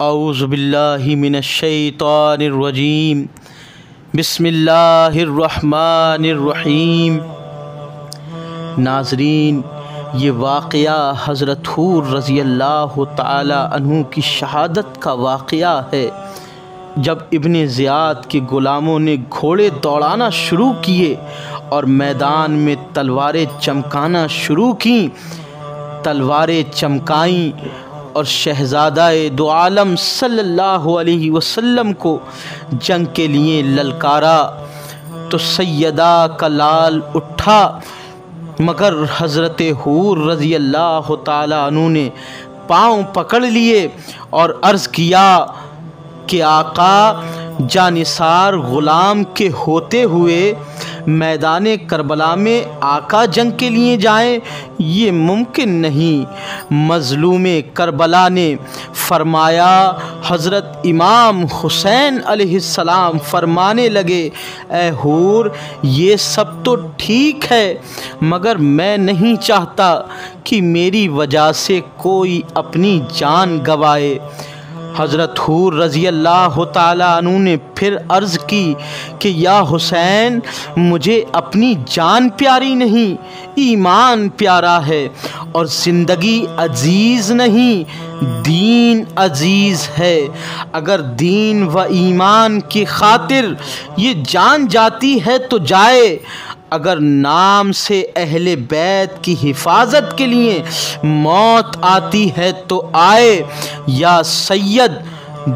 اعوذ باللہ من الشیطان الرجیم بسم اللہ الرحمن الرحیم۔ ناظرین، یہ واقعہ حضرت حور رضی اللہ تعالی عنہ کی شہادت کا واقعہ ہے۔ جب ابن زیاد کے غلاموں نے گھوڑے دوڑانا شروع کیے اور میدان میں تلواریں چمکانا شروع کیں، تلواریں چمکائیں اور شہزادہ دو عالم صلی اللہ علیہ وسلم کو جنگ کے لیے للکارا تو سیدہ کا لال اٹھا، مگر حضرت حور رضی اللہ تعالی عنہ نے پاؤں پکڑ لیے اور عرض کیا کہ آقا جانثار غلام کے ہوتے ہوئے میدان کربلا میں آقا جنگ کے لیے جائیں، یہ ممکن نہیں۔ مظلوم کربلا نے فرمایا، حضرت امام حسین علیہ السلام فرمانے لگے، اے حور یہ سب تو ٹھیک ہے، مگر میں نہیں چاہتا کہ میری وجہ سے کوئی اپنی جان گنوائے۔ حضرت حور رضی اللہ تعالی عنہ نے پھر عرض کی کہ یا حسین، مجھے اپنی جان پیاری نہیں، ایمان پیارا ہے، اور زندگی عزیز نہیں، دین عزیز ہے۔ اگر دین و ایمان کی خاطر یہ جان جاتی ہے تو جائے، اگر نام سے اہل بیت کی حفاظت کے لیے موت آتی ہے تو آئے۔ یا سید،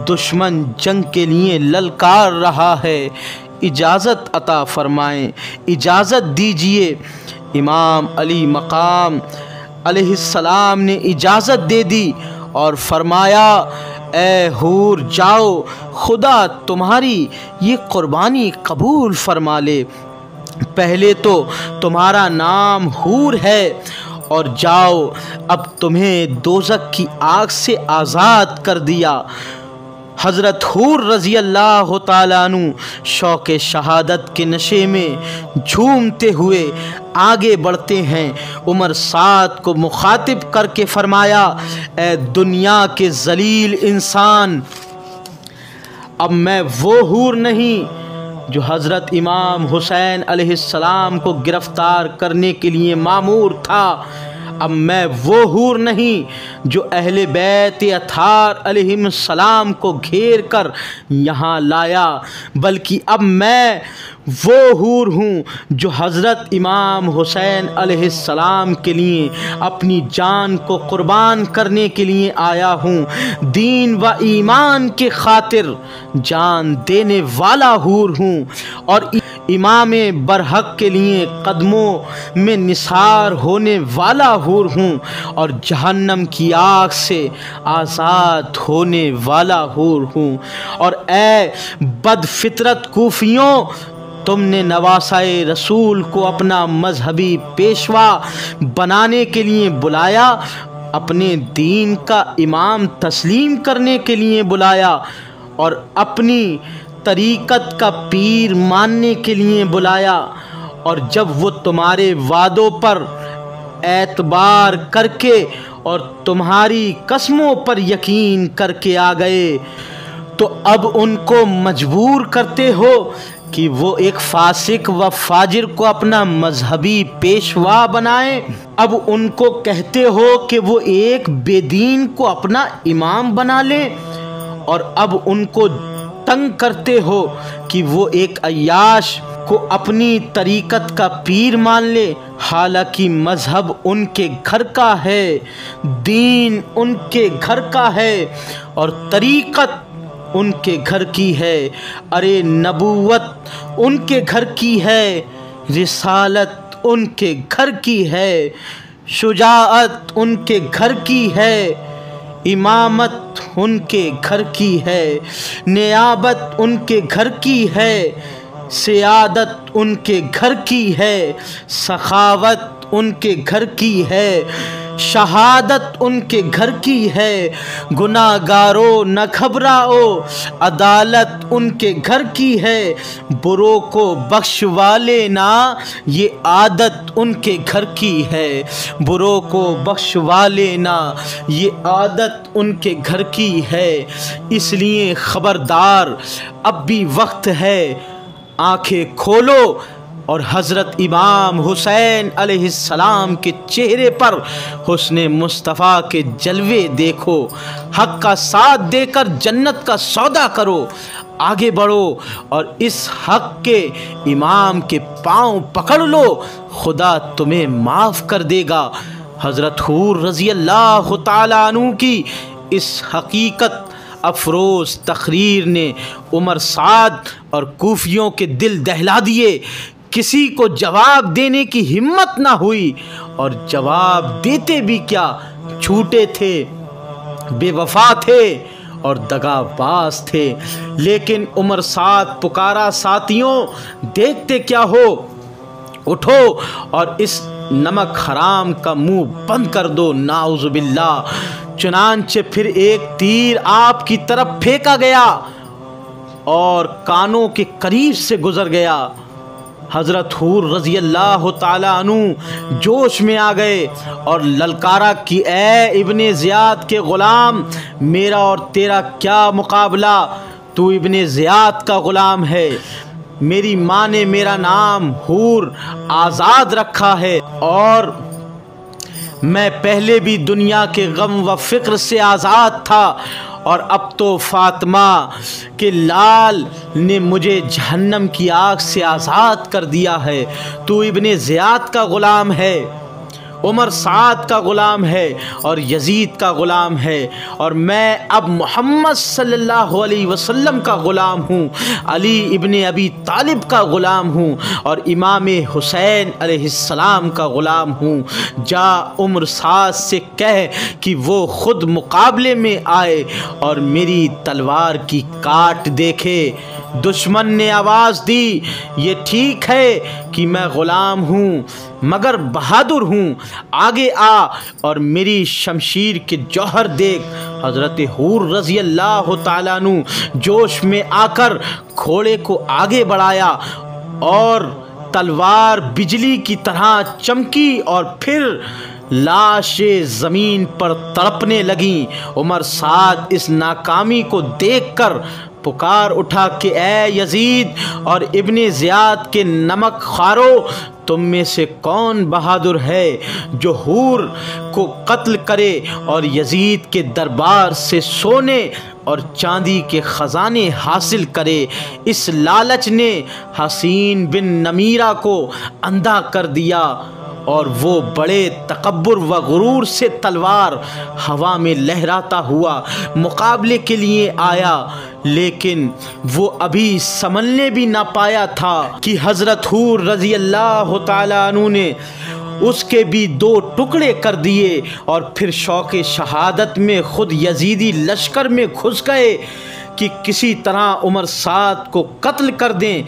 دشمن جنگ کے لیے للکار رہا ہے، اجازت عطا فرمائیں، اجازت دیجیے۔ امام علی مقام علیہ السلام نے اجازت دے دی اور فرمایا، اے حور جاؤ، خدا تمہاری یہ قربانی قبول فرما لے۔ پہلے تو تمہارا نام حور ہے، اور جاؤ، اب تمہیں دوزخ کی آگ سے آزاد کر دیا۔ حضرت حور رضی اللہ تعالی عنہ شوق شہادت کے نشے میں جھومتے ہوئے آگے بڑھتے ہیں۔ عمر سعد کو مخاطب کر کے فرمایا، اے دنیا کے ذلیل انسان، اب میں وہ حور نہیں جو حضرت امام حسین علیہ السلام کو گرفتار کرنے کے لیے مامور تھا، اب میں وہ حور نہیں جو اہل بیت اطہار علیہم السلام کو گھیر کر یہاں لایا، بلکہ اب میں وہ حور ہوں جو حضرت امام حسین علیہ السلام کے لیے اپنی جان کو قربان کرنے کے لیے آیا ہوں۔ دین و ایمان کی خاطر جان دینے والا حور ہوں، اور امام برحق کے لیے قدموں میں نثار ہونے والا حور ہوں، اور جہنم کی آگ سے آزاد ہونے والا حور ہوں۔ اور اے بد فطرت کوفیوں، تم نے نواسۂ رسول کو اپنا مذہبی پیشوا بنانے کے لیے بلایا، اپنے دین کا امام تسلیم کرنے کے لیے بلایا، اور اپنی طریقت کا پیر ماننے کے لیے بلایا، اور جب وہ تمہارے وعدوں پر اعتبار کر کے اور تمہاری قسموں پر یقین کر کے آ گئے، تو اب ان کو مجبور کرتے ہو کہ وہ ایک فاسق و فاجر کو اپنا مذہبی پیشوا بنائیں۔ اب ان کو کہتے ہو کہ وہ ایک بے دین کو اپنا امام بنا لیں، اور اب ان کو تنگ کرتے ہو کہ وہ ایک عیاش کو اپنی طریقت کا پیر مان لے، حالانکہ مذہب ان کے گھر کا ہے، دین ان کے گھر کا ہے، اور طریقت ان کے گھر کی ہے۔ ارے نبوت ان کے گھر کی ہے، رسالت ان کے گھر کی ہے، شجاعت ان کے گھر کی ہے، امامت ان کے گھر کی ہے، نیابت ان کے گھر کی ہے، سیادت ان کے گھر کی ہے، سخاوت ان کے گھر کی ہے، شہادت ان کے گھر کی ہے، گناہگارو نہ گھبراؤ، عدالت ان کے گھر کی ہے، بروں کو بخشوا لینا یہ عادت ان کے گھر کی ہے، بروں کو بخشوا لینا یہ عادت ان کے گھر کی ہے، اس لیے خبردار اب بھی وقت ہے، آنکھیں کھولو اور حضرت امام حسین علیہ السلام کے چہرے پر حسن مصطفیٰ کے جلوے دیکھو، حق کا ساتھ دے کر جنت کا سودا کرو، آگے بڑھو اور اس حق کے امام کے پاؤں پکڑ لو، خدا تمہیں معاف کر دے گا۔ حضرت حور رضی اللہ تعالیٰ عنہ کی اس حقیقت افروز تقریر نے عمر سعد اور کوفیوں کے دل دہلا دیے، کسی کو جواب دینے کی ہمت نہ ہوئی، اور جواب دیتے بھی کیا، جھوٹے تھے، بے وفا تھے اور دغا باز تھے۔ لیکن عمر سعد پکارا، ساتھیوں دیکھتے کیا ہو، اٹھو اور اس نمک حرام کا منہ بند کر دو، نعوذ باللہ۔ چنانچہ پھر ایک تیر آپ کی طرف پھینکا گیا اور کانوں کے قریب سے گزر گیا۔ حضرت حور رضی اللہ تعالیٰ عنہ جوش میں آ گئے اور للکارا کہ اے ابن زیاد کے غلام، میرا اور تیرا کیا مقابلہ، تو ابن زیاد کا غلام ہے، میری ماں نے میرا نام حور آزاد رکھا ہے، اور میں پہلے بھی دنیا کے غم و فکر سے آزاد تھا، اور اب تو فاطمہ کے لال نے مجھے جہنم کی آگ سے آزاد کر دیا ہے۔ تو ابن زیاد کا غلام ہے، عمر سعد کا غلام ہے اور یزید کا غلام ہے، اور میں اب محمد صلی اللہ علیہ وسلم کا غلام ہوں، علی ابن ابی طالب کا غلام ہوں، اور امام حسین علیہ السلام کا غلام ہوں۔ جا عمر سعد سے کہہ کہ وہ خود مقابلے میں آئے اور میری تلوار کی کاٹ دیکھے۔ دشمن نے آواز دی، یہ ٹھیک ہے کہ میں غلام ہوں مگر بہادر ہوں، آگے آ اور میری شمشیر کے جوہر دیکھ۔ حضرت حور رضی اللہ تعالیٰ عنہ جوش میں آ کر گھوڑے کو آگے بڑھایا اور تلوار بجلی کی طرح چمکی اور پھر لاشیں زمین پر تڑپنے لگیں۔ عمر سعد اس ناکامی کو دیکھ کر پکار اٹھا کہ اے یزید اور ابن زیاد کے نمک خوارو، تم میں سے کون بہادر ہے جو حور کو قتل کرے اور یزید کے دربار سے سونے اور چاندی کے خزانے حاصل کرے؟ اس لالچ نے حسین بن نمیرہ کو اندھا کر دیا اور وہ بڑے تکبر و غرور سے تلوار ہوا میں لہراتا ہوا مقابلے کے لیے آیا، لیکن وہ ابھی سنبھلنے بھی نہ پایا تھا کہ حضرت حور رضی اللہ تعالیٰ عنہ نے اس کے بھی 2 ٹکڑے کر دیے، اور پھر شوق شہادت میں خود یزیدی لشکر میں گھس گئے کہ کسی طرح عمر سعد کو قتل کر دیں،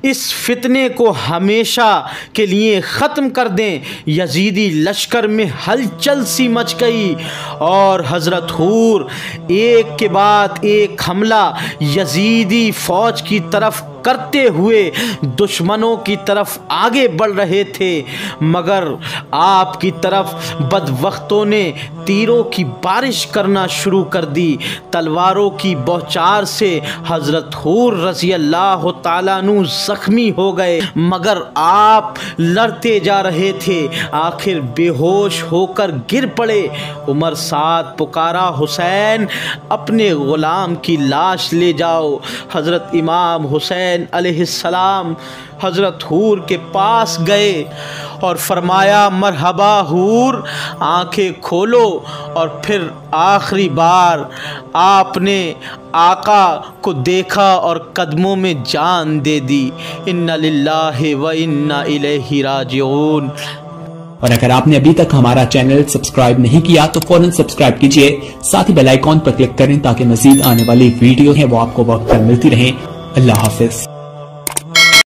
اس فتنے کو ہمیشہ کے لیے ختم کر دیں۔ یزیدی لشکر میں ہلچل سی مچ گئی اور حضرت حور ایک کے بعد ایک حملہ یزیدی فوج کی طرف کرتے ہوئے دشمنوں کی طرف آگے بڑھ رہے تھے، مگر آپ کی طرف بدبختوں نے تیروں کی بارش کرنا شروع کر دی۔ تلواروں کی بوچھار سے حضرت حور رضی اللہ تعالیٰ عنہ زخمی ہو گئے، مگر آپ لڑتے جا رہے تھے، آخر بے ہوش ہو کر گر پڑے۔ عمر سعد پکارا، حسین اپنے غلام کی لاش لے جاؤ۔ حضرت امام حسین علیہ السلام حضرت حور کے پاس گئے اور فرمایا، مرحبا حور، آنکھیں کھولو۔ اور پھر آخری بار آپ نے آقا کو دیکھا اور قدموں میں جان دے دی۔ انا للہ و انا الیہ راجعون۔ اور اگر آپ نے ابھی تک ہمارا چینل سبسکرائب نہیں کیا تو فوراً سبسکرائب کیجئے، ساتھ ہی بیل آئیکن پر کلک کریں تاکہ مزید آنے والی ویڈیو ہیں وہ آپ کو وقت پر ملتی رہیں۔ اللہ حافظ۔